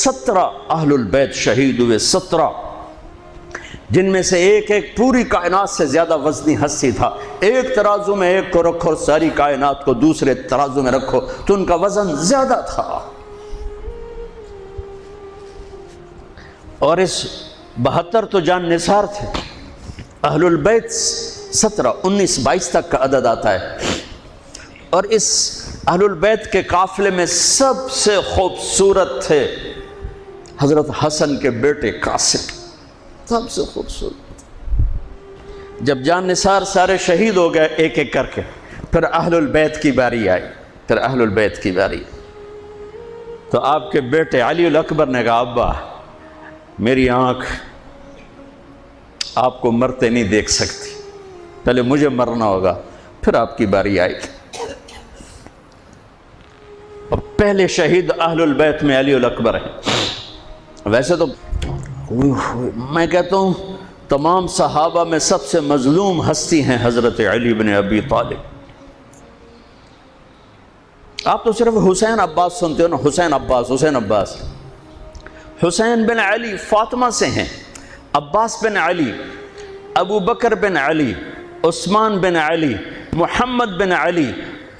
17 اہل البیت شہید ہوئے، 17، جن میں سے ایک ایک پوری کائنات سے زیادہ وزنی ہستی تھا۔ ایک ترازو میں ایک کو رکھو اور ساری کائنات کو دوسرے ترازو میں رکھو تو ان کا وزن زیادہ تھا۔ اور اس 72 تو جان نثار تھے۔ اہل البیت 17، 19، 22 تک کا عدد آتا ہے۔ اور اس اہل البیت کے قافلے میں سب سے خوبصورت تھے حضرت حسن کے بیٹے قاسم، سب سے خوبصورت۔ جب جان نثار سارے شہید ہو گئے ایک ایک کر کے، پھر اہل البیت کی باری آئی، پھر اہل البیت کی باری۔ تو آپ کے بیٹے علی الاکبر نے کہا ابا میری آنکھ آپ کو مرتے نہیں دیکھ سکتی، پہلے مجھے مرنا ہوگا، پھر آپ کی باری آئی۔ اور پہلے شہید اہل البیت میں علی الاکبر ہیں۔ ویسے تو میں کہتا ہوں تمام صحابہ میں سب سے مظلوم ہستی ہیں حضرت علی بن ابی طالب۔ آپ تو صرف حسین عباس سنتے ہو نا، حسین عباس، حسین عباس۔ حسین بن علی فاطمہ سے ہیں، عباس بن علی، ابو بکر بن علی، عثمان بن علی، محمد بن علی،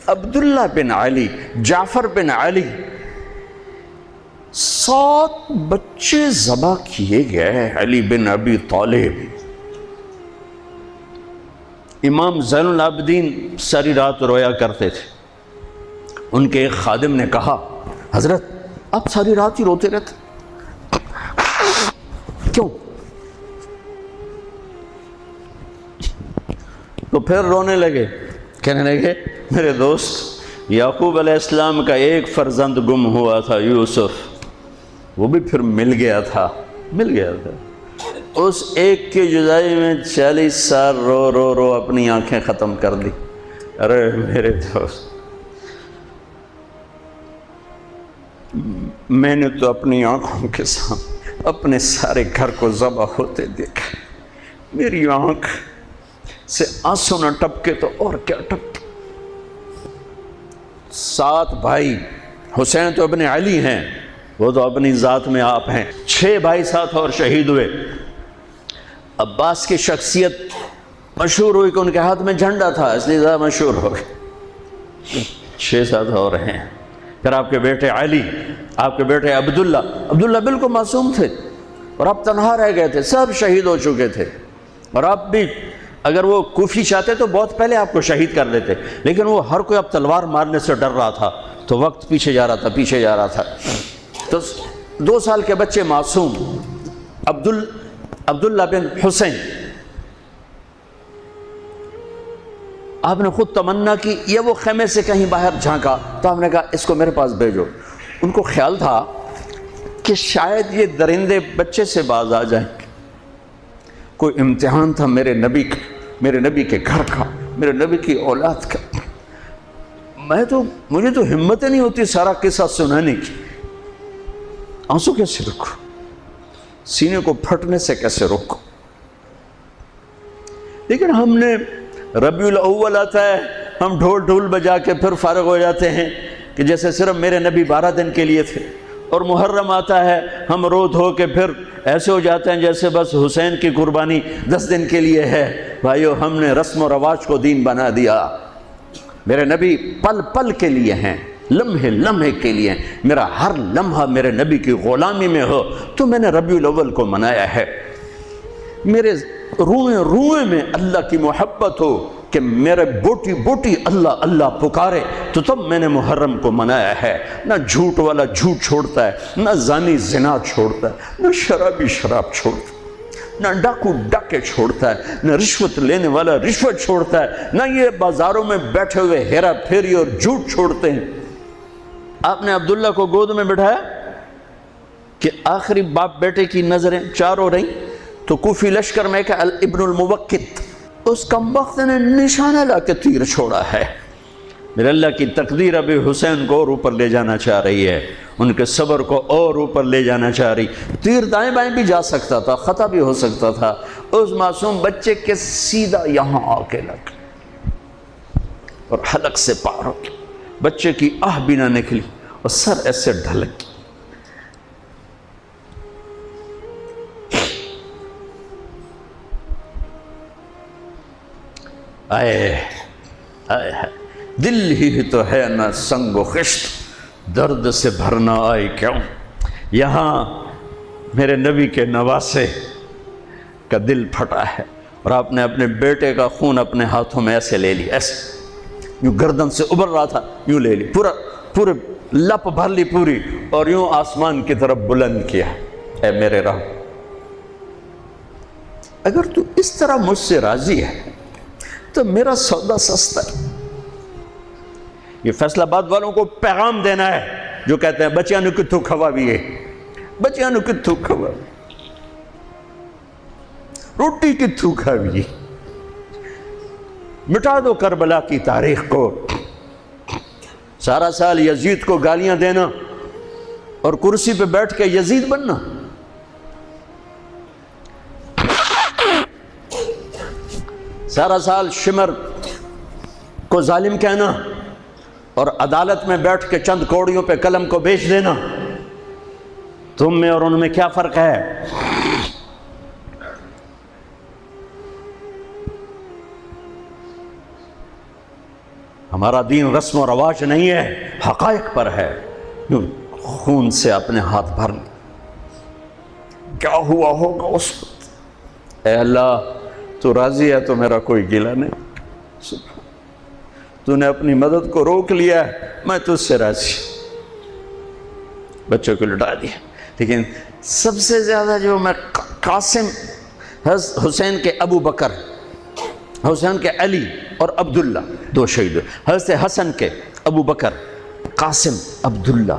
عبداللہ بن علی، جعفر بن علی، 7 بچے ذبح کیے گئے علی بن ابی طالب۔ امام زین العابدین ساری رات رویا کرتے تھے۔ ان کے ایک خادم نے کہا حضرت آپ ساری رات ہی روتے رہتے، کیوں؟ تو پھر رونے لگے، کہنے لگے میرے دوست یعقوب علیہ السلام کا ایک فرزند گم ہوا تھا، یوسف، وہ بھی پھر مل گیا تھا۔ اس ایک کی جدائی میں 40 سال رو رو رو اپنی آنکھیں ختم کر دی۔ ارے میرے دوست میں نے تو اپنی آنکھوں کے سامنے اپنے سارے گھر کو ذبح ہوتے دیکھا، میری آنکھ سے آنسو نہ ٹپکے تو اور کیا ٹپکے۔ 7 بھائی، حسین تو ابن علی ہیں، وہ تو اپنی ذات میں آپ ہیں، 6 بھائی ساتھ اور شہید ہوئے۔ عباس کی شخصیت مشہور ہوئی کہ ان کے ہاتھ میں جھنڈا تھا، اس لیے زیادہ مشہور ہو گئے۔ 6 ساتھ اور ہیں۔ پھر آپ کے بیٹے علی، آپ کے بیٹے عبداللہ، عبداللہ بالکل معصوم تھے اور آپ تنہا رہ گئے تھے، سب شہید ہو چکے تھے۔ اور آپ بھی اگر وہ کوفی چاہتے تو بہت پہلے آپ کو شہید کر دیتے، لیکن وہ ہر کوئی اب تلوار مارنے سے ڈر رہا تھا تو وقت پیچھے جا رہا تھا۔ تو 2 سال کے بچے معصوم عبداللہ بن حسین، آپ نے خود تمنا کی، یہ وہ خیمے سے کہیں باہر جھانکا تو آپ نے کہا اس کو میرے پاس بھیجو۔ ان کو خیال تھا کہ شاید یہ درندے بچے سے باز آ جائیں، کوئی امتحان تھا میرے نبی کا، میرے نبی کے گھر کا، میرے نبی کی اولاد کا۔ مجھے تو ہمت نہیں ہوتی سارا قصہ سنانے کی، آنسو کیسے رکھو، سینے کو پھٹنے سے کیسے روکو۔ لیکن ہم نے ربیع الاول آتا ہے، ہم ڈھول بجا کے پھر فارغ ہو جاتے ہیں کہ جیسے صرف میرے نبی 12 دن کے لیے تھے۔ اور محرم آتا ہے، ہم رو دھو کے پھر ایسے ہو جاتے ہیں جیسے بس حسین کی قربانی 10 دن کے لیے ہے۔ بھائیو ہم نے رسم و رواج کو دین بنا دیا۔ میرے نبی پل پل کے لیے ہیں، لمحے لمحے کے لیے ہیں۔ میرا ہر لمحہ میرے نبی کی غلامی میں ہو تو میں نے ربیع الاول کو منایا ہے۔ میرے روئیں روئیں میں اللہ کی محبت ہو کہ میرے بوٹی بوٹی اللہ اللہ پکارے تو تب میں نے محرم کو منایا ہے۔ نہ جھوٹ والا جھوٹ چھوڑتا ہے، نہ زانی زنا چھوڑتا ہے، نہ شرابی شراب چھوڑتا ہے، نہ ڈاکو ڈاکے چھوڑتا ہے، نہ رشوت لینے والا رشوت چھوڑتا ہے، نہ یہ بازاروں میں بیٹھے ہوئے ہیرا پھیری اور جھوٹ چھوڑتے ہیں۔ آپ نے عبداللہ کو گود میں بٹھایا کہ آخری باپ بیٹے کی نظریں 4 ہو رہی تو کوفی لشکر میں کہ ابن الموقت، اس کمبخت نے نشانہ لا کے تیر چھوڑا ہے۔ میرے اللہ کی تقدیر ابھی حسین کو اور اوپر لے جانا چاہ رہی ہے، ان کے صبر کو اور اوپر لے جانا چاہ رہی۔ تیر دائیں بائیں بھی جا سکتا تھا، خطا بھی ہو سکتا تھا، اس معصوم بچے کے سیدھا یہاں آ کے لگ اور حلق سے پار ہو گیا، بچے کی آہ بھی نہ نکلی اور سر ایسے ڈھلک۔ آئے آئے دل ہی تو ہے نہ سنگ و خشت، درد سے بھرنا آئے کیوں؟ یہاں میرے نبی کے نواسے کا دل پھٹا ہے، اور آپ نے اپنے بیٹے کا خون اپنے ہاتھوں میں ایسے لے لی، ایسے یوں گردن سے ابھر رہا تھا، یوں لے لی، پورے لپ بھر لی پوری، اور یوں آسمان کی طرف بلند کیا۔ اے میرے رب، اگر تو اس طرح مجھ سے راضی ہے تو میرا سودا سستا ہے۔ یہ فیصل آباد والوں کو پیغام دینا ہے جو کہتے ہیں بچیاں نو کتھوں کھوا بھی ہے، بچیاں نو کتھوں کھوا، روٹی کتھوں کھا بھی، مٹا دو کربلا کی تاریخ کو۔ سارا سال یزید کو گالیاں دینا اور کرسی پہ بیٹھ کے یزید بننا، سارا سال شمر کو ظالم کہنا اور عدالت میں بیٹھ کے چند کوڑیوں پہ قلم کو بیچ دینا، تم میں اور ان میں کیا فرق ہے؟ ہمارا دین رسم و رواج نہیں ہے، حقائق پر ہے۔ خون سے اپنے ہاتھ بھرنے، کیا ہوا ہوگا اس وقت؟ اے اللہ، تو راضی ہے تو میرا کوئی گلہ نہیں، تو نے اپنی مدد کو روک لیا ہے، میں تجھ سے راضی۔ بچوں کو لٹا دیا، لیکن سب سے زیادہ جو میں قاسم، حسین کے ابو بکر، حسین کے علی اور عبداللہ، دو شہید، حضرت حسن کے ابو بکر، قاسم، عبداللہ،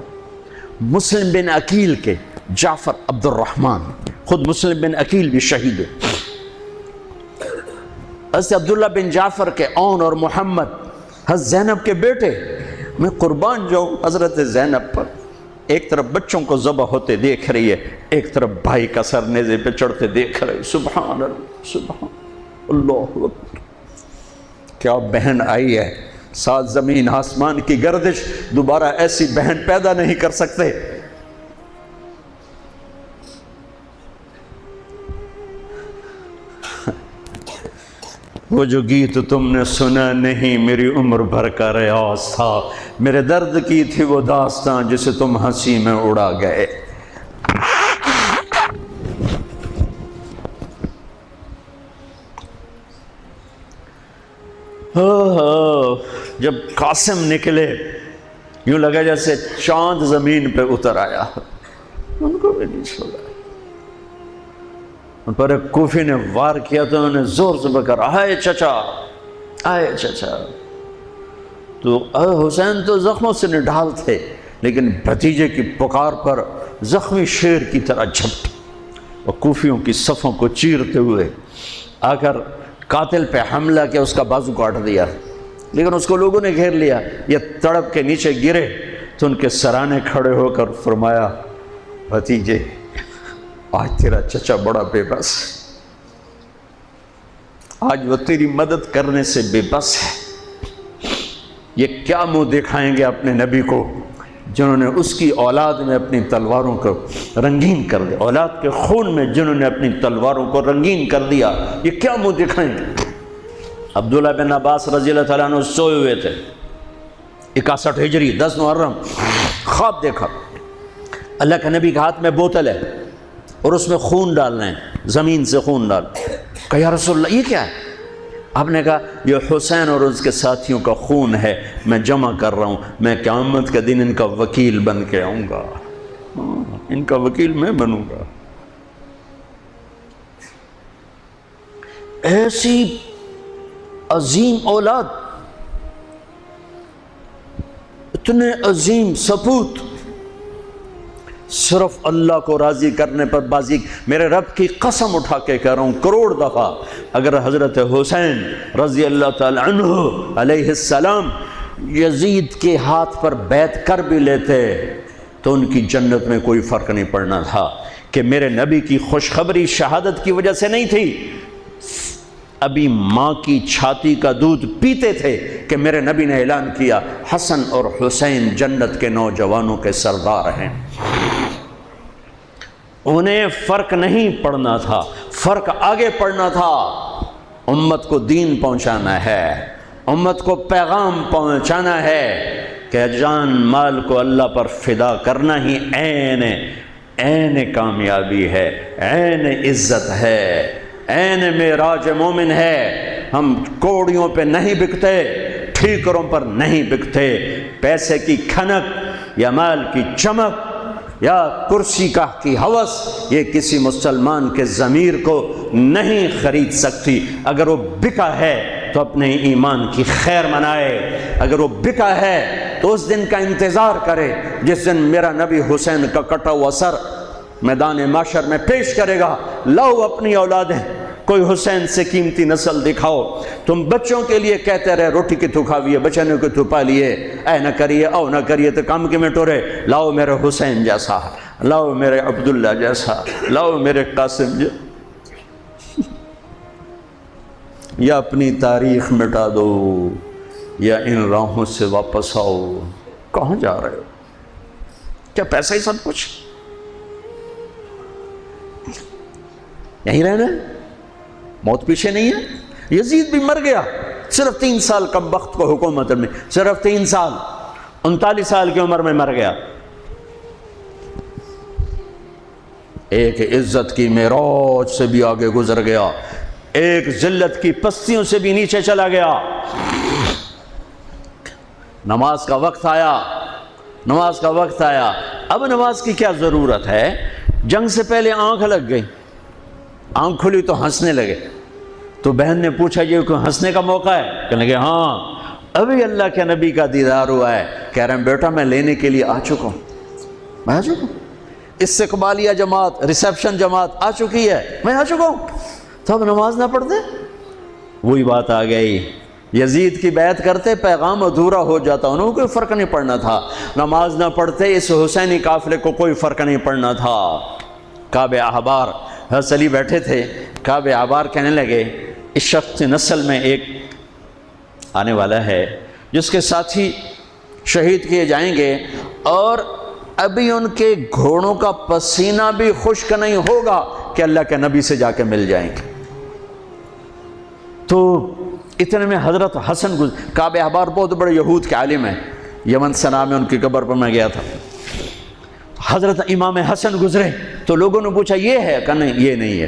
مسلم بن عقیل کے جعفر عبد الرحمن، خود مسلم بن عقیل بھی شہید ہے، حضرت عبداللہ بن جعفر کے اون اور محمد، حضرت زینب کے بیٹے۔ میں قربان جاؤں حضرت زینب پر، ایک طرف بچوں کو ذبح ہوتے دیکھ رہی ہے، ایک طرف بھائی کا سر نیزے پہ چڑھتے دیکھ رہی ہے۔ سبحان اللہ، سبحان اللہ اکبر، کیا بہن آئی ہے، ساتھ زمین آسمان کی گردش، دوبارہ ایسی بہن پیدا نہیں کر سکتے۔ وہ جو گیت تم نے سنا نہیں میری عمر بھر کا ریاض تھا، میرے درد کی تھی وہ داستان جسے تم ہنسی میں اڑا گئے۔ جب قاسم نکلے یوں لگا جیسے چاند زمین پہ اتر آیا، ان کو بھی نہیں چھوڑا۔ ان پر ایک کوفی نے وار کیا تو انہوں نے زور سے بکرا، آئے چچا، آئے چچا۔ تو حسین تو زخموں سے نڈھال تھے، لیکن بھتیجے کی پکار پر زخمی شیر کی طرح جھپٹ اور کوفیوں کی صفوں کو چیرتے ہوئے آ کر قاتل پہ حملہ کیا، اس کا بازو کاٹ دیا، لیکن اس کو لوگوں نے گھیر لیا۔ یہ تڑپ کے نیچے گرے تو ان کے سرانے کھڑے ہو کر فرمایا، بھتیجے آج تیرا چچا بڑا بے بس ہے، آج وہ تیری مدد کرنے سے بے بس ہے۔ یہ کیا منہ دکھائیں گے اپنے نبی کو جنہوں نے اس کی اولاد میں اپنی تلواروں کو رنگین کر دیا، اولاد کے خون میں جنہوں نے اپنی تلواروں کو رنگین کر دیا، یہ کیا منہ دکھائیں گے؟ عبداللہ بن عباس رضی اللہ تعالیٰ عنہ سوئے ہوئے تھے، 61 ہجری 10 محرم، خواب دیکھا، اللہ کے نبی کے ہاتھ میں بوتل ہے اور اس میں خون ڈالنا ہے، زمین سے خون ڈال۔ کہا یا رسول اللہ یہ کیا ہے؟ آپ نے کہا یہ حسین اور اس کے ساتھیوں کا خون ہے، میں جمع کر رہا ہوں، میں قیامت کے دن ان کا وکیل بن کے آؤں گا، ان کا وکیل میں بنوں گا۔ ایسی عظیم اولاد، اتنے عظیم سپوت، صرف اللہ کو راضی کرنے پر بازی۔ میرے رب کی قسم اٹھا کے کہہ رہا ہوں، کروڑ دفعہ اگر حضرت حسین رضی اللہ تعالی عنہ علیہ السلام یزید کے ہاتھ پر بیعت کر بھی لیتے تو ان کی جنت میں کوئی فرق نہیں پڑنا تھا، کہ میرے نبی کی خوشخبری شہادت کی وجہ سے نہیں تھی، ابھی ماں کی چھاتی کا دودھ پیتے تھے کہ میرے نبی نے اعلان کیا حسن اور حسین جنت کے نوجوانوں کے سردار ہیں۔ انہیں فرق نہیں پڑنا تھا، فرق آگے پڑنا تھا امت کو دین پہنچانا ہے، امت کو پیغام پہنچانا ہے کہ جان مال کو اللہ پر فدا کرنا ہی عین کامیابی ہے، عین عزت ہے، عین معراج مومن ہے۔ ہم کوڑیوں پہ نہیں بکتے، ٹھیکروں پر نہیں بکتے، پیسے کی کھنک یا مال کی چمک یا کرسی کا کی ہوس یہ کسی مسلمان کے ضمیر کو نہیں خرید سکتی۔ اگر وہ بکا ہے تو اپنے ایمان کی خیر منائے، اگر وہ بکا ہے تو اس دن کا انتظار کرے جس دن میرا نبی حسین کا کٹا ہوا سر میدان محشر میں پیش کرے گا۔ لاؤ اپنی اولادیں، کوئی حسین سے قیمتی نسل دکھاؤ۔ تم بچوں کے لیے کہتے رہے روٹی کی تو کھاویے، بچنے کو تو پالیے، اے نہ کریے او نہ کریے تو کام کے میں ٹورے۔ لاؤ میرے حسین جیسا، لاؤ میرے عبداللہ جیسا، لاؤ میرے قاسم جیسا۔ یا اپنی تاریخ مٹا دو یا ان راہوں سے واپس آؤ۔ کہاں جا رہے ہو؟ کیا پیسہ ہی سب کچھ؟ یہیں رہنا ہے؟ موت پیچھے نہیں ہے؟ یزید بھی مر گیا صرف 3 سال کم وقت کو حکومت میں، صرف 3 سال، 39 سال کی عمر میں مر گیا۔ ایک عزت کی معراج سے بھی آگے گزر گیا، ایک ذلت کی پستیوں سے بھی نیچے چلا گیا۔ نماز کا وقت آیا، نماز کا وقت آیا۔ اب نماز کی کیا ضرورت ہے؟ جنگ سے پہلے آنکھ لگ گئی، آنکھ کھلی تو ہنسنے لگے۔ تو بہن نے پوچھا یہ کوئی ہنسنے کا موقع ہے؟ کہنے لگے ہاں ابھی اللہ کے نبی کا دیدار ہوا ہے۔ کہہ رہے ہیں بیٹا میں لینے کے لیے آ چکا ہوں، میں آ چکا ہوں، استقبالیہ جماعت، ریسیپشن جماعت آ چکی ہے، میں آ چکا ہوں۔ تو اب نماز نہ پڑھتے؟ وہی بات آ گئی، یزید کی بیعت کرتے پیغام ادھورا ہو جاتا، انہوں کو کوئی فرق نہیں پڑنا تھا۔ نماز نہ پڑھتے اس حسینی قافلے کو کوئی فرق نہیں پڑنا تھا۔ کعب احبار حضرت علی بیٹھے تھے، کعب احبار کہنے لگے اس شخص نسل میں ایک آنے والا ہے جس کے ساتھی شہید کیے جائیں گے اور ابھی ان کے گھوڑوں کا پسینہ بھی خشک نہیں ہوگا کہ اللہ کے نبی سے جا کے مل جائیں گے۔ تو اتنے میں حضرت حسن کعب احبار بہت بڑے یہود کے عالم ہیں، یمن سنا میں ان کی قبر پر میں گیا تھا۔ حضرت امام حسن گزرے تو لوگوں نے پوچھا یہ ہے؟ کہا نہیں یہ نہیں ہے۔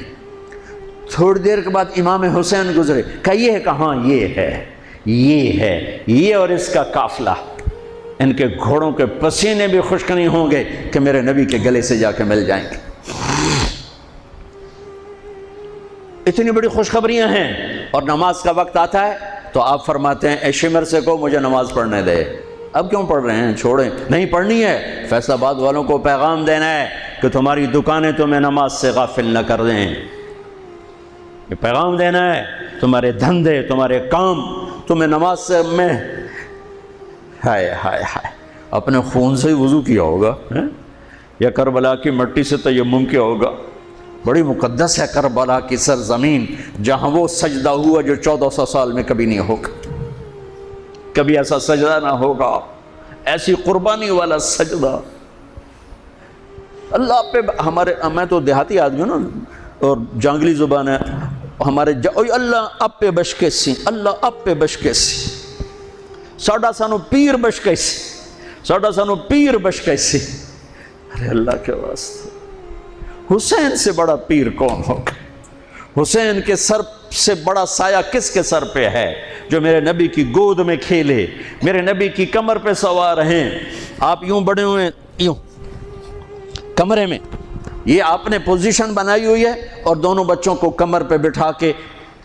تھوڑی دیر کے بعد امام حسین گزرے، کہا یہ ہے؟ کہاں یہ ہے، یہ ہے، یہ اور اس کا قافلہ، ان کے گھوڑوں کے پسینے بھی خشک نہیں ہوں گے کہ میرے نبی کے گلے سے جا کے مل جائیں گے۔ اتنی بڑی خوشخبریاں ہیں اور نماز کا وقت آتا ہے تو آپ فرماتے ہیں اے شمر سے کو مجھے نماز پڑھنے دے۔ اب کیوں پڑھ رہے ہیں؟ چھوڑیں، نہیں پڑھنی ہے۔ فیصل آباد والوں کو پیغام دینا ہے کہ تمہاری دکانیں تمہیں نماز سے غافل نہ کر دیں، یہ پیغام دینا ہے۔ تمہارے دھندے، تمہارے کام تمہیں نماز سے میں ہائے ہائے ہائے اپنے خون سے ہی وضو کیا ہوگا یا کربلا کی مٹی سے تیمم کیا ہوگا۔ بڑی مقدس ہے کربلا کی سرزمین، جہاں وہ سجدہ ہوا جو 1400 سال میں کبھی نہیں ہوگا، کبھی ایسا سجدہ نہ ہوگا، ایسی قربانی والا سجدہ۔ اللہ پہ ہمارے، میں تو دیہاتی آدمی ہوں نا اور جانگلی زبان ہے ہمارے، اللہ آپ پہ بشکے سی، اللہ آپ پہ بشکے سی، ساڈا سانو پیر بشکے سی، ساڈا سانو پیر بشکے سی۔ ارے اللہ کے واسطے، حسین سے بڑا پیر کون ہوگا؟ حسین کے سر سے بڑا سایہ کس کے سر پہ ہے جو میرے نبی کی گود میں کھیلے، میرے نبی کی کمر پہ سوار ہیں۔ آپ یوں بڑے ہوئے یوں کمرے میں، یہ آپ نے پوزیشن بنائی ہوئی ہے اور دونوں بچوں کو کمر پہ بٹھا کے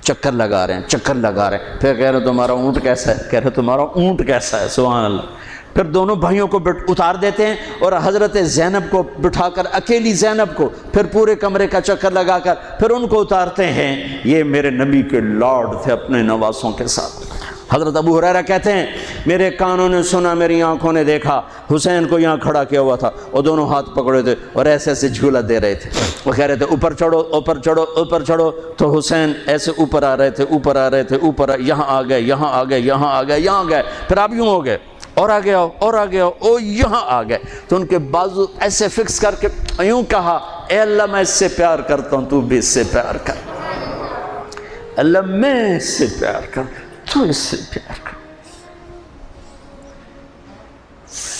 چکر لگا رہے ہیں، چکر لگا رہے ہیں۔ پھر کہہ رہے تمہارا اونٹ کیسا ہے، کہہ رہے تمہارا اونٹ کیسا ہے، سبحان اللہ۔ پھر دونوں بھائیوں کو اتار دیتے ہیں اور حضرت زینب کو بٹھا کر، اکیلی زینب کو، پھر پورے کمرے کا چکر لگا کر پھر ان کو اتارتے ہیں۔ یہ میرے نبی کے لاڈ تھے اپنے نواسوں کے ساتھ۔ حضرت ابو ہریرہ کہتے ہیں میرے کانوں نے سنا، میری آنکھوں نے دیکھا، حسین کو یہاں کھڑا کیا ہوا تھا اور دونوں ہاتھ پکڑے تھے اور ایسے ایسے جھولا دے رہے تھے۔ وہ کہہ رہے تھے اوپر چڑھو، اوپر چڑھو، اوپر چڑھو، تو حسین ایسے اوپر آ رہے تھے، اوپر آ رہے تھے، اوپر یہاں آ گئے، یہاں آ گئے، یہاں آ گئے، یہاں گئے، پھر آپ یوں ہو گئے اور آگے آؤ اور آگے آؤ، او یہاں آ گئے۔ تو ان کے بازو ایسے فکس کر کے یوں کہا اے اللہ میں اس سے پیار کرتا ہوں، تو بھی اس سے پیار کر۔ اللہ میں اس سے پیار کر، تو اس سے پیار کر۔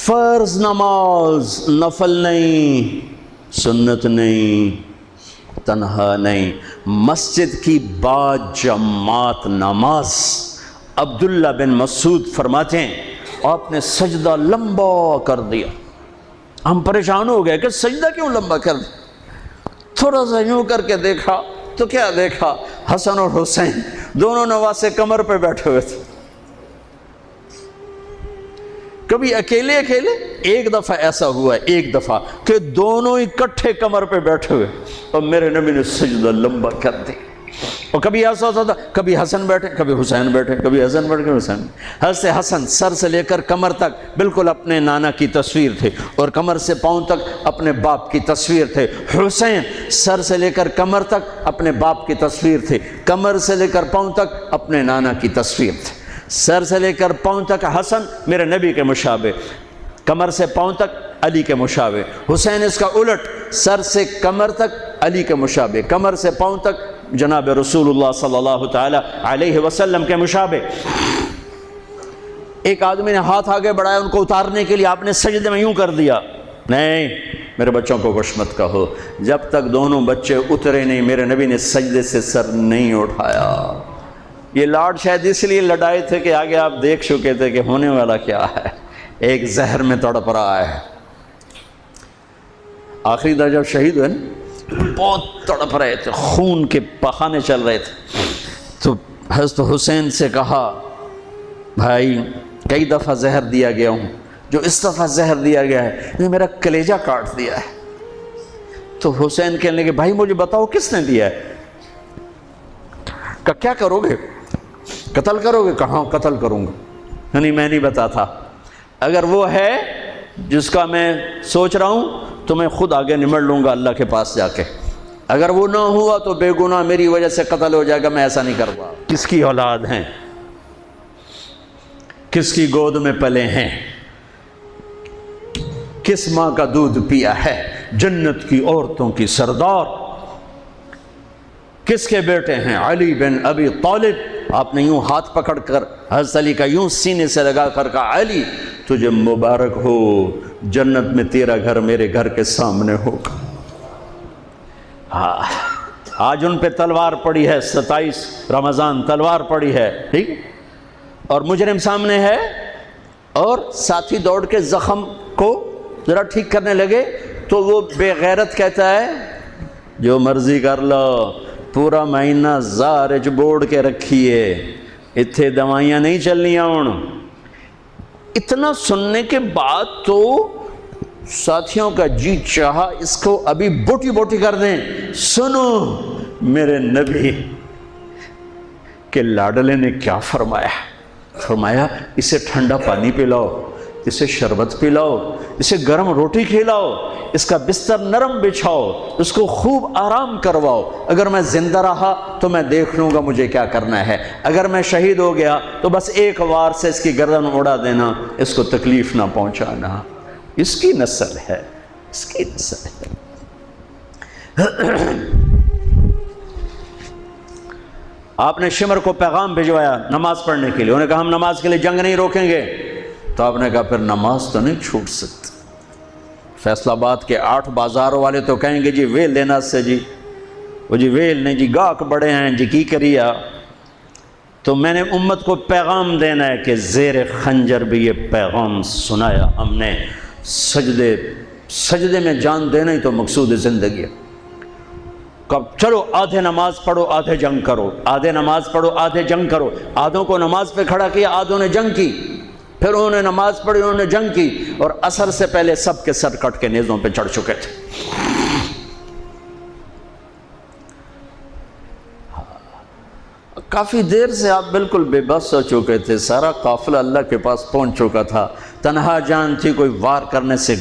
فرض نماز نفل نہیں، سنت نہیں، تنہا نہیں، مسجد کی با جماعت نماز۔ عبداللہ بن مسعود فرماتے ہیں آپ نے سجدہ لمبا کر دیا، ہم پریشان ہو گئے کہ سجدہ کیوں لمبا کر دیا؟ تھوڑا سا یوں کر کے دیکھا تو کیا دیکھا؟ حسن اور حسین دونوں نواسے کمر پہ بیٹھے ہوئے تھے۔ کبھی اکیلے اکیلے، ایک دفعہ ایسا ہوا ہے، ایک دفعہ کہ دونوں اکٹھے کمر پہ بیٹھے ہوئے اور میرے نبی نے سجدہ لمبا کر دی۔ اور کبھی ایسا ہوتا تھا، کبھی حسن بیٹھے کبھی حسین بیٹھے، کبھی حسن بیٹھے کبھی حسین۔ حضرت حسن سر سے لے کر کمر تک بالکل اپنے نانا کی تصویر تھے، اور کمر سے پاؤں تک اپنے باپ کی تصویر تھے۔ حسین سر سے لے کر کمر تک اپنے باپ کی تصویر تھے، کمر سے لے کر پاؤں تک اپنے نانا کی تصویر تھے۔ سر سے لے کر پاؤں تک حسن میرے نبی کے مشابہ، کمر سے پاؤں تک علی کے مشابہ۔ حسین اس کا الٹ، سر سے کمر تک علی کے مشابہ، کمر سے پاؤں تک جناب رسول اللہ صلی اللہ تعالی علیہ وسلم کے مشابہ۔ ایک آدمی نے ہاتھ آگے بڑھایا ان کو اتارنے کے لیے، آپ نے سجدے میں یوں کر دیا۔ نہیں، میرے بچوں کو کچھ مت کہو، جب تک دونوں بچے اترے نہیں میرے نبی نے سجدے سے سر نہیں اٹھایا۔ یہ لاڈ شاید اس لیے لڑائے تھے کہ آگے آپ دیکھ چکے تھے کہ ہونے والا کیا ہے، ایک زہر میں تڑپ رہا ہے۔ آخری دفعہ جب شہید ہوئے بہت تڑپ رہے تھے، خون کے پخانے چل رہے تھے، تو حضرت حسین سے کہا بھائی کئی دفعہ زہر دیا گیا ہوں، جو اس دفعہ زہر دیا گیا ہے یہ میرا کلیجہ کاٹ دیا ہے۔ تو حسین کہنے لگے بھائی مجھے بتاؤ کس نے دیا ہے؟ کہ کیا کرو گے؟ قتل کرو گے؟ کہاں قتل کروں گا، نہیں میں نہیں بتاتا، اگر وہ ہے جس کا میں سوچ رہا ہوں تو میں خود آگے نمٹ لوں گا اللہ کے پاس جا کے، اگر وہ نہ ہوا تو بے گناہ میری وجہ سے قتل ہو جائے گا، میں ایسا نہیں کروں گا۔ کس کی اولاد ہیں، کس کی گود میں پلے ہیں، کس ماں کا دودھ پیا ہے، جنت کی عورتوں کی سردار کس کے بیٹے ہیں؟ علی بن ابی طالب۔ آپ نے یوں ہاتھ پکڑ کر حضرت علی کا یوں سینے سے لگا کر کہا علی تجھے مبارک ہو، جنت میں تیرا گھر میرے گھر کے سامنے ہوگا۔ آج ان پہ تلوار پڑی ہے، 27 رمضان تلوار پڑی ہے، ٹھیک، اور مجرم سامنے ہے، اور ساتھی دوڑ کے زخم کو ذرا ٹھیک کرنے لگے تو وہ بے غیرت کہتا ہے جو مرضی کر لو، پورا مہینہ زارج بوڑ کے رکھیے، اتھے دوائیاں نہیں چلنیاں ہوں۔ اتنا سننے کے بعد تو ساتھیوں کا جی چاہا اس کو ابھی بوٹی بوٹی کر دیں۔ سنو میرے نبی کے لاڈلے نے کیا فرمایا، فرمایا اسے ٹھنڈا پانی پلاؤ، اسے شربت پلاؤ، اسے گرم روٹی کھلاؤ، اس کا بستر نرم بچھاؤ، اس کو خوب آرام کرواؤ، اگر میں زندہ رہا تو میں دیکھ لوں گا مجھے کیا کرنا ہے، اگر میں شہید ہو گیا تو بس ایک وار سے اس کی گردن اڑا دینا، اس کو تکلیف نہ پہنچانا۔ اس کی نسل ہے، اس کی نسل ہے۔ آپ نے شمر کو پیغام بھجوایا نماز پڑھنے کے لیے، انہوں نے کہا ہم نماز کے لیے جنگ نہیں روکیں گے، تو آپ نے کہا پھر نماز تو نہیں چھوٹ سکتی۔ فیصل آباد کے 8 بازار والے تو کہیں گے جی ویل دینا سے جی، وہ جی ویل نہیں جی گاہک بڑے ہیں جی کی کریا۔ تو میں نے امت کو پیغام دینا ہے کہ زیر خنجر بھی یہ پیغام سنایا ہم نے، سجدے میں جان دینا ہی تو مقصود زندگی ہے۔ کب چلو آدھے نماز پڑھو آدھے جنگ کرو، آدھے نماز پڑھو آدھے جنگ کرو، آدھوں کو نماز پہ کھڑا کیا، آدھوں نے جنگ کی، پھر انہوں نے نماز پڑھی انہوں نے جنگ کی، اور عصر سے پہلے سب کے سر کٹ کے نیزوں پہ چڑھ چکے تھے۔ کافی دیر سے آپ بالکل بے بس ہو چکے تھے، سارا قافلہ اللہ کے پاس پہنچ چکا تھا، تنہا جان تھی، کوئی وار کرنے سے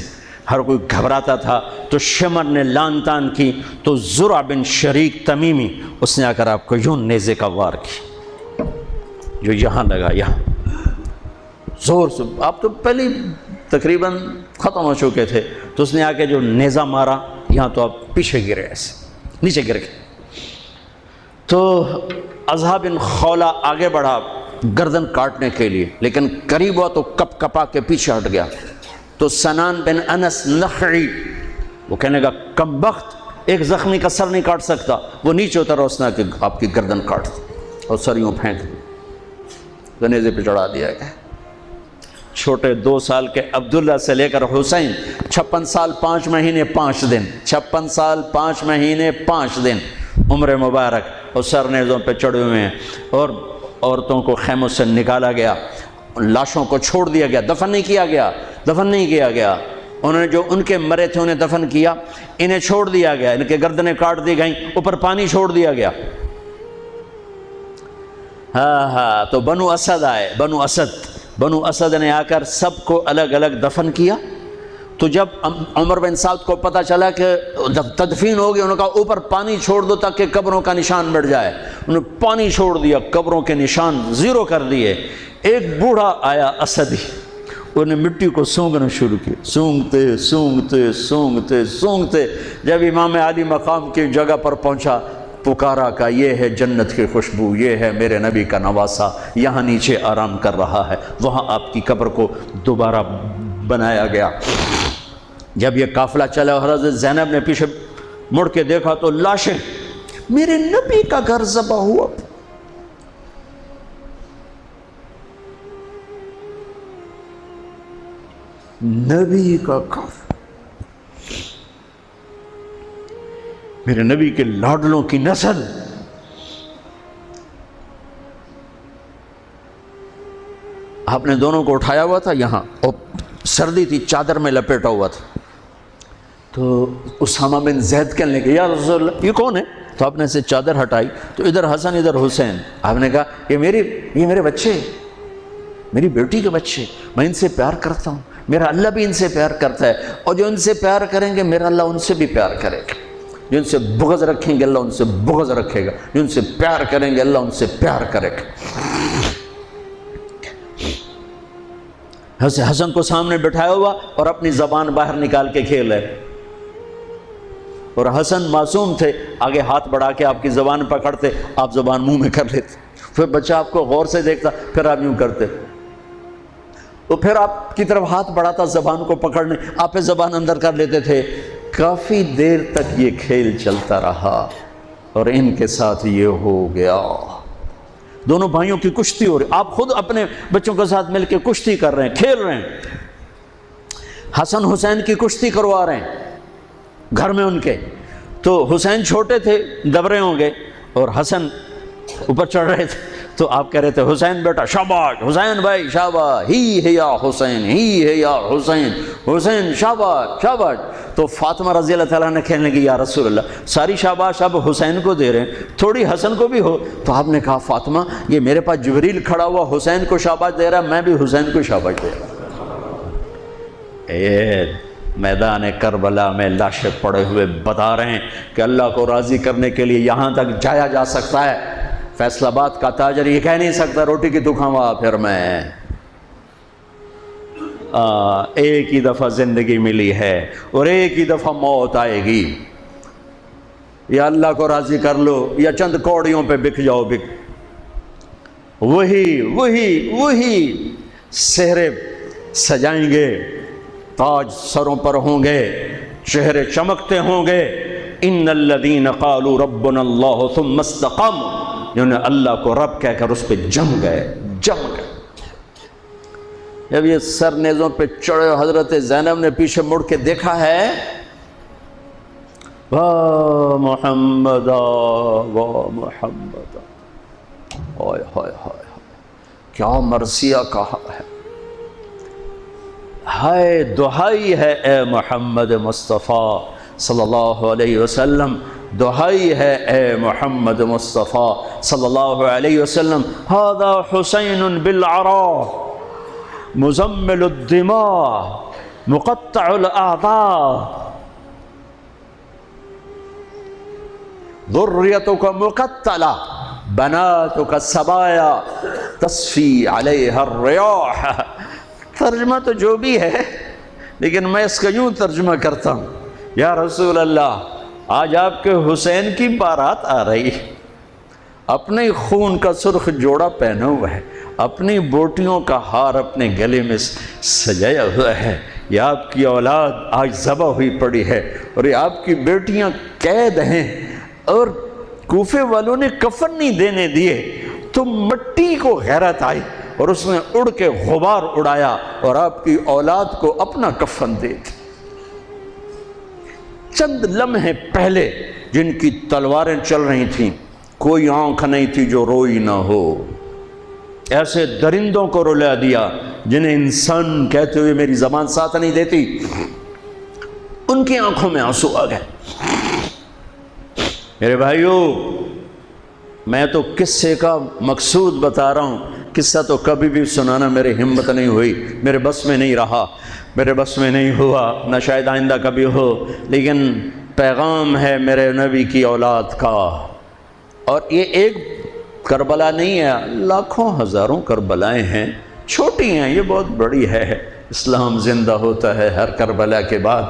ہر کوئی گھبراتا تھا۔ تو شمر نے لان تان کی تو زرع بن شریک تمیمی اس نے آ کر آپ کو یوں نیزے کا وار کی، جو یہاں لگا، یہاں زور سے، آپ تو پہلے تقریباً ختم ہو چکے تھے، تو اس نے آ کے جو نیزہ مارا یہاں، تو آپ پیچھے گرے، ایسے نیچے گر گئے۔ تو اضحیٰ بن خولہ آگے بڑھا گردن کاٹنے کے لیے، لیکن قریب ہوا تو کپ کپا کے پیچھے ہٹ گیا۔ تو سنان بن انس نخعی وہ کہنے لگا کم بخت، ایک زخمی کا سر نہیں کاٹ سکتا، وہ نیچے اترا، اس نے کہ آپ کی گردن کاٹ دی اور سر یوں پھینک دی، گنیزے پہ چڑھا دیا گیا۔ چھوٹے 2 سال کے عبداللہ سے لے کر حسین 56 سال 5 مہینے 5 دن، 56 سال 5 مہینے 5 دن عمر مبارک، اور سر نیزوں پہ چڑھے ہوئے ہیں، اور عورتوں کو خیموں سے نکالا گیا، لاشوں کو چھوڑ دیا گیا، دفن نہیں کیا گیا۔ انہوں نے جو ان کے مرے تھے انہیں دفن کیا، انہیں چھوڑ دیا گیا، ان کے گردنیں کاٹ دی گئیں، اوپر پانی چھوڑ دیا گیا۔ تو بنو اسد آئے، بنو اسد نے آ کر سب کو الگ الگ دفن کیا۔ تو جب عمر بن سعد کو پتہ چلا کہ تدفین ہو گئی، انہوں نے کہا اوپر پانی چھوڑ دو تاکہ قبروں کا نشان مٹ جائے۔ انہوں نے پانی چھوڑ دیا، قبروں کے نشان زیرو کر دیے۔ ایک بوڑھا آیا اسدی، انہوں نے مٹی کو سونگنا شروع کیا، سونگتے جب امام علی مقام کی جگہ پر پہنچا، پکارا کہ یہ ہے جنت کی خوشبو، یہ ہے میرے نبی کا نواسہ، یہاں نیچے آرام کر رہا ہے۔ وہاں آپ کی قبر کو دوبارہ بنایا گیا۔ جب یہ قافلہ چلا، حضرت زینب نے پیچھے مڑ کے دیکھا تو لاشیں، میرے نبی کا گھر ذبح ہوا، نبی کا گھر، میرے نبی کے لاڈلوں کی نسل۔ آپ نے دونوں کو اٹھایا ہوا تھا یہاں، اور سردی تھی، چادر میں لپیٹا ہوا تھا۔ تو اسامہ بن زید کہنے لگے یا رسول اللہ یہ کون ہے؟ تو آپ نے سے چادر ہٹائی تو ادھر حسن ادھر حسین۔ آپ نے کہا یہ میرے بچے، میری بیٹی کے بچے، میں ان سے پیار کرتا ہوں، میرا اللہ بھی ان سے پیار کرتا ہے، اور جو ان سے پیار کریں گے میرا اللہ ان سے بھی پیار کرے گا، جو ان سے بغض رکھیں گے اللہ ان سے بغض رکھے گا، جو ان سے پیار کریں گے اللہ ان سے پیار کرے گا۔ حسن کو سامنے بٹھایا ہوا اور اپنی زبان باہر نکال کے کھیل ہے، اور حسن معصوم تھے، آگے ہاتھ بڑھا کے آپ کی زبان پکڑتے، آپ زبان منہ میں کر لیتے، پھر بچہ آپ کو غور سے دیکھتا، پھر آپ یوں کرتے، تو پھر آپ کی طرف ہاتھ بڑھاتا زبان کو پکڑنے، آپ پہ زبان اندر کر لیتے تھے۔ کافی دیر تک یہ کھیل چلتا رہا اور ان کے ساتھ یہ ہو گیا۔ دونوں بھائیوں کی کشتی ہو رہی، آپ خود اپنے بچوں کے ساتھ مل کے کشتی کر رہے ہیں، کھیل رہے ہیں، حسن حسین کی کشتی کروا رہے ہیں گھر میں ان کے۔ تو حسین چھوٹے تھے، دبرے ہوں گے، اور حسن اوپر چڑھ رہے تھے، تو آپ کہہ رہے تھے حسین بیٹا شاباش، حسین بھائی شاباش، ہی ہے یا حسین، ہی ہے یا حسین، حسین شاباش شاباش۔ تو فاطمہ رضی اللہ تعالیٰ نے کہنے لگی یا رسول اللہ ساری شاباش اب حسین کو دے رہے ہیں، تھوڑی حسن کو بھی ہو۔ تو آپ نے کہا فاطمہ یہ میرے پاس جبریل کھڑا ہوا حسین کو شاباش دے رہا، میں بھی حسین کو شاباش دے رہا۔ میدان کربلا میں لاشیں پڑے ہوئے بتا رہے ہیں کہ اللہ کو راضی کرنے کے لیے یہاں تک جایا جا سکتا ہے۔ فیصل آباد کا تاجر یہ کہہ نہیں سکتا روٹی کی تو کھاوا پھر میں، ایک ہی دفعہ زندگی ملی ہے اور ایک ہی دفعہ موت آئے گی، یا اللہ کو راضی کر لو یا چند کوڑیوں پہ بک جاؤ، وہی سہرے سجائیں گے، تاج سروں پر ہوں گے، چہرے چمکتے ہوں گے۔ ان الذین قالوا ربنا اللہ ثم استقاموا، جنہوں نے اللہ کو رب کہہ کر اس پہ جم گئے۔ جب یہ سر نیزوں پہ چڑھے، حضرت زینب نے پیچھے مڑ کے دیکھا ہے، واہ محمد واہ محمد، ہائے ہائے ہائے کیا مرثیہ کہا ہے، ہائے دہائی ہے اے محمد مصطفیٰ صلی اللہ علیہ وسلم، دہائی ہے اے محمد مصطفیٰ صلی اللہ علیہ وسلم۔ ھذا حسین بالعراء مزمل الدماء مقطع الاعضاء ذریتک مقتلہ بناتک سبایا تصفی علیہا الریاح۔ ترجمہ تو جو بھی ہے لیکن میں اس کا یوں ترجمہ کرتا ہوں، یا رسول اللہ آج آپ کے حسین کی بارات آ رہی، اپنے خون کا سرخ جوڑا پہنا ہوا ہے، اپنی بوٹیوں کا ہار اپنے گلے میں سجایا ہوا ہے، یہ آپ کی اولاد آج ذبح ہوئی پڑی ہے اور یہ آپ کی بیٹیاں قید ہیں، اور کوفے والوں نے کفن نہیں دینے دیے تو مٹی کو غیرت آئی اور اس نے اڑ کے غبار اڑایا اور آپ کی اولاد کو اپنا کفن دے دی۔ چند لمحے پہلے جن کی تلواریں چل رہی تھیں، کوئی آنکھ نہیں تھی جو روئی نہ ہو، ایسے درندوں کو رلا دیا جنہیں انسان کہتے ہوئے میری زبان ساتھ نہیں دیتی، ان کی آنکھوں میں آنسو آ گئے۔ میرے بھائیو، میں تو قصے کا مقصود بتا رہا ہوں، قصہ تو کبھی بھی سنانا میری ہمت نہیں ہوئی، میرے بس میں نہیں رہا، میرے بس میں نہیں ہوا، نہ شاید آئندہ کبھی ہو، لیکن پیغام ہے میرے نبی کی اولاد کا۔ اور یہ ایک کربلا نہیں ہے، لاکھوں ہزاروں کربلائیں ہیں، چھوٹی ہیں، یہ بہت بڑی ہے۔ اسلام زندہ ہوتا ہے ہر کربلا کے بعد۔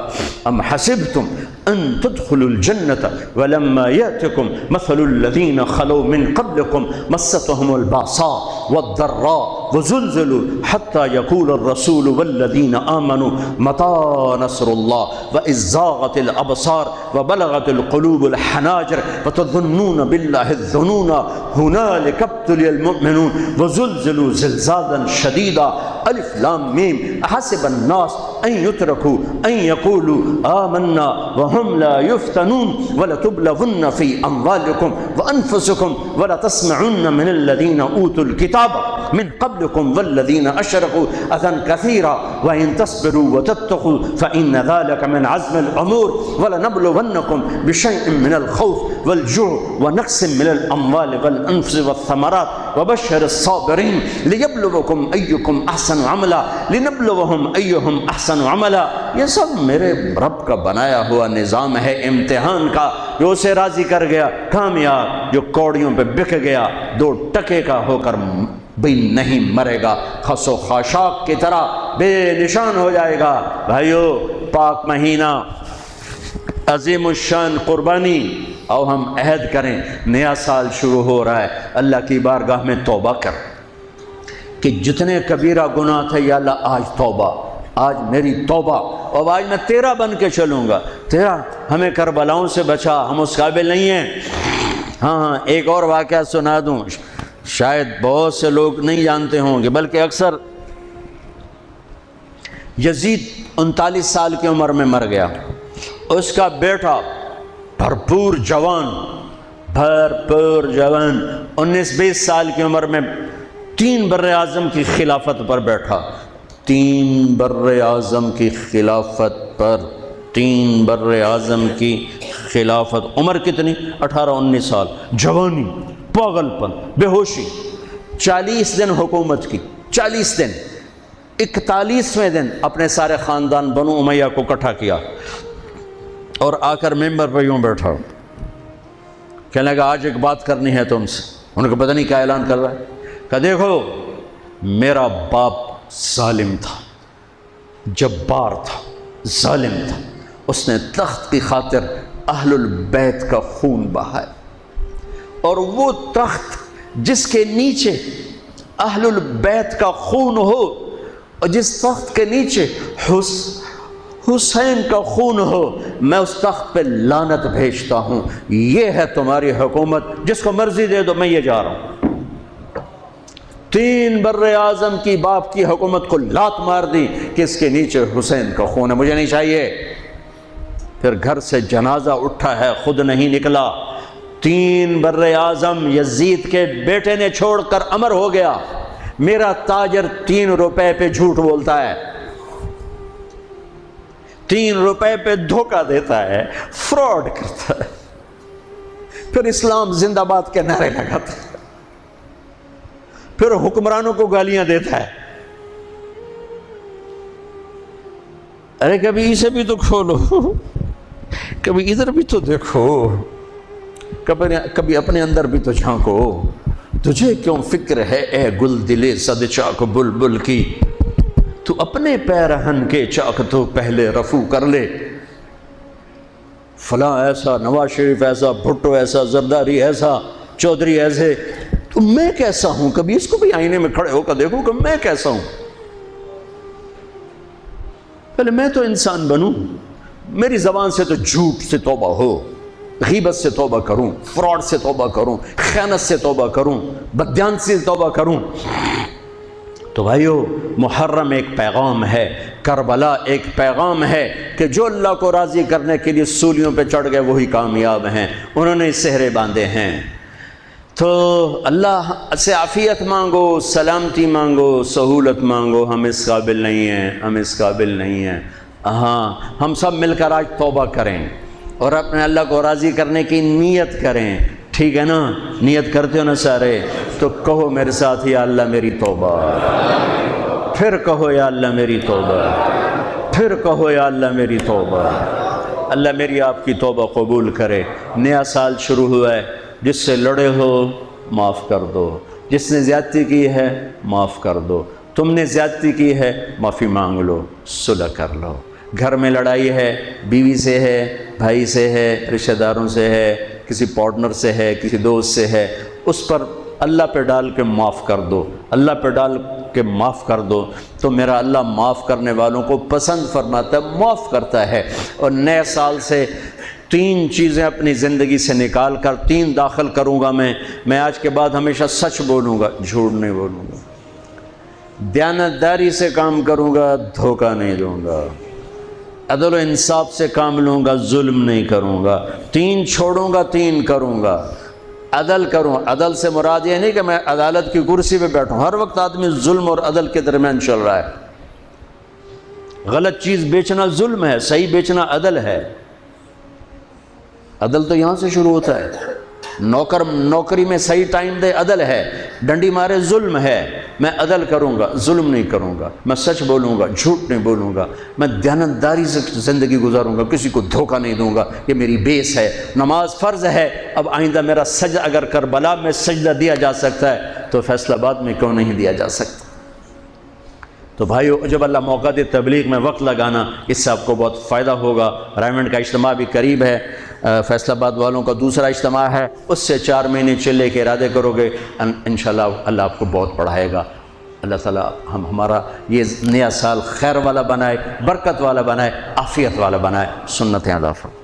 ام حسبتم ان تدخلوا الجنة ولما يأتكم مثل الذين خلوا من قبلكم مستهم البأساء والضراء وزلزلوا حتى يقول الرسول والذين آمنوا متى نصر الله وإذ زاغت الأبصار وبلغت القلوب الحناجر وتظنون بالله الظنون هنالك ابتلي المؤمنون وزلزلوا زلزالا شديدا۔ الف لام میم۔ احسب الناس ان يتركوا ان يقولوا آمنا وهم لا يفتنون ولتبلغن في اموالكم وانفسكم ولتسمعن من الذين اوتوا الكتاب من قبلكم والذين اشركوا اذى كثيرا وان تصبروا وتتقوا فان ذلك من عزم الامور ولنبلونكم بشيء من الخوف والجوع ونقص من الاموال والانفس والثمرات وبشر الصابرين ليبلوكم ايكم احسن عملا لنبلوهم ايهم احسن عملا۔ یہ سب میرے رب کا بنایا ہوا نظام ہے امتحان کا، جو اسے راضی کر گیا کامیاب، جو کوڑیوں پہ بک گیا 2 ٹکے کا ہو کر بھی نہیں مرے گا، خس و خاشاک کی طرح بے نشان ہو جائے گا۔ بھائیو، پاک مہینہ، عظیم الشان قربانی، اور ہم عہد کریں، نیا سال شروع ہو رہا ہے، اللہ کی بارگاہ میں توبہ کر کہ جتنے کبیرہ گناہ تھے، یا اللہ آج توبہ، آج میری توبہ، اور آج میں تیرا بن کے چلوں گا، تیرا ہمیں کربلاؤں سے بچا، ہم اس قابل نہیں ہیں۔ ہاں، ایک اور واقعہ سنا دوں، شاید بہت سے لوگ نہیں جانتے ہوں گے، بلکہ اکثر۔ یزید 39 سال کی عمر میں مر گیا، اس کا بیٹا بھرپور جوان 19-20 سال کی عمر میں 3 براعظم کی خلافت پر بیٹھا، 3 براعظم کی خلافت پر، 3 براعظم کی خلافت۔ عمر کتنی؟ 18-19 سال، جوانی، پاگل پن، بے ہوشی۔ 40 دن حکومت کی، 40 دن۔ 41ویں دن اپنے سارے خاندان بنو امیہ کو اکٹھا کیا اور آ کر ممبر پہ یوں بیٹھا، کہنے لگا آج ایک بات کرنی ہے تم سے۔ انہوں نے پتہ نہیں کیا اعلان کر رہا ہے، کہ دیکھو میرا باپ ظالم تھا، جبار تھا، ظالم تھا، اس نے تخت کی خاطر اہل البیت کا خون بہایا، اور وہ تخت جس کے نیچے اہل البیت کا خون ہو اور جس تخت کے نیچے حسین کا خون ہو، میں اس تخت پہ لعنت بھیجتا ہوں۔ یہ ہے تمہاری حکومت، جس کو مرضی دے دو، میں یہ جا رہا ہوں۔ 3 براعظم کی باپ کی حکومت کو لات مار دی کہ اس کے نیچے حسین کا خون ہے، مجھے نہیں چاہیے۔ پھر گھر سے جنازہ اٹھا ہے، خود نہیں نکلا۔ 3 براعظم یزید کے بیٹے نے چھوڑ کر امر ہو گیا، میرا تاجر 3 روپے پہ جھوٹ بولتا ہے، 3 روپے پہ دھوکہ دیتا ہے، فراڈ کرتا ہے، پھر اسلام زندہ باد کے نعرے لگاتا ہے، پھر حکمرانوں کو گالیاں دیتا ہے۔ ارے کبھی اسے بھی تو کھولو، کبھی ادھر بھی تو دیکھو، کبھی اپنے اندر بھی تو جھانکو۔ تجھے کیوں فکر ہے اے گل دلے صد چاک بلبل کی، تو اپنے پیرہن کے چاک تو پہلے رفو کر لے۔ فلاں ایسا، نواز شریف ایسا، بھٹو ایسا، زرداری ایسا، چودھری ایسے، تو میں کیسا ہوں؟ کبھی اس کو بھی آئینے میں کھڑے ہو کر دیکھو کہ میں کیسا ہوں۔ پہلے میں تو انسان بنوں، میری زبان سے تو جھوٹ سے توبہ ہو، غیبت سے توبہ کروں، فراڈ سے توبہ کروں، خیانت سے توبہ کروں، بددیانتی سے توبہ کروں۔ تو بھائیو، محرم ایک پیغام ہے، کربلا ایک پیغام ہے کہ جو اللہ کو راضی کرنے کے لیے سولیوں پہ چڑھ گئے وہی کامیاب ہیں، انہوں نے سہرے باندھے ہیں۔ تو اللہ سے عافیت مانگو، سلامتی مانگو، سہولت مانگو۔ ہم اس قابل نہیں ہیں، ہم اس قابل نہیں ہیں۔ ہاں، ہم سب مل کر آج توبہ کریں اور اپنے اللہ کو راضی کرنے کی نیت کریں، ٹھیک ہے نا؟ نیت کرتے ہو نا سارے؟ تو کہو میرے ساتھ، یا اللہ میری توبہ، پھر کہو یا اللہ میری توبہ، پھر کہو یا اللہ میری توبہ۔ اللہ میری آپ کی توبہ قبول کرے۔ نیا سال شروع ہوا ہے، جس سے لڑے ہو معاف کر دو، جس نے زیادتی کی ہے معاف کر دو، تم نے زیادتی کی ہے معافی مانگ لو، صلح کر لو۔ گھر میں لڑائی ہے، بیوی سے ہے، بھائی سے ہے، رشتہ داروں سے ہے، کسی پارٹنر سے ہے، کسی دوست سے ہے، اس پر اللہ پہ ڈال کے معاف کر دو، اللہ پہ ڈال کے معاف کر دو، تو میرا اللہ معاف کرنے والوں کو پسند فرماتا ہے، معاف کرتا ہے۔ اور نئے سال سے 3 چیزیں اپنی زندگی سے نکال کر 3 داخل کروں گا میں آج کے بعد ہمیشہ سچ بولوں گا، جھوٹ نہیں بولوں گا، دیانتداری سے کام کروں گا، دھوکہ نہیں دوں گا، عدل و انصاف سے کام لوں گا، ظلم نہیں کروں گا، 3 چھوڑوں گا، 3 کروں گا، عدل کروں۔ عدل سے مراد یہ نہیں کہ میں عدالت کی کرسی پہ بیٹھوں، ہر وقت آدمی ظلم اور عدل کے درمیان چل رہا ہے۔ غلط چیز بیچنا ظلم ہے، صحیح بیچنا عدل ہے۔ عدل تو یہاں سے شروع ہوتا ہے۔ نوکری میں صحیح ٹائم دے، عدل ہے۔ ڈنڈی مارے، ظلم ہے۔ میں عدل کروں گا، ظلم نہیں کروں گا، میں سچ بولوں گا، جھوٹ نہیں بولوں گا، میں دیانتداری سے زندگی گزاروں گا، کسی کو دھوکہ نہیں دوں گا۔ یہ میری بیس ہے۔ نماز فرض ہے، اب آئندہ میرا سجدہ اگر کربلا میں سجدہ دیا جا سکتا ہے تو فیصل آباد میں کیوں نہیں دیا جا سکتا؟ تو بھائیو، جب اللہ موقع دے تبلیغ میں وقت لگانا، اس سے آپ کو بہت فائدہ ہوگا۔ رائمنڈ کا اجتماع بھی قریب ہے، فیصل آباد والوں کا دوسرا اجتماع ہے، اس سے 4 مہینے چلے کے ارادے کرو گے، انشاءاللہ اللہ آپ کو بہت پڑھائے گا۔ اللہ تعالیٰ ہمارا یہ نیا سال خیر والا بنائے، برکت والا بنائے، عافیت والا بنائے۔ سنتیں ادا فرمائے۔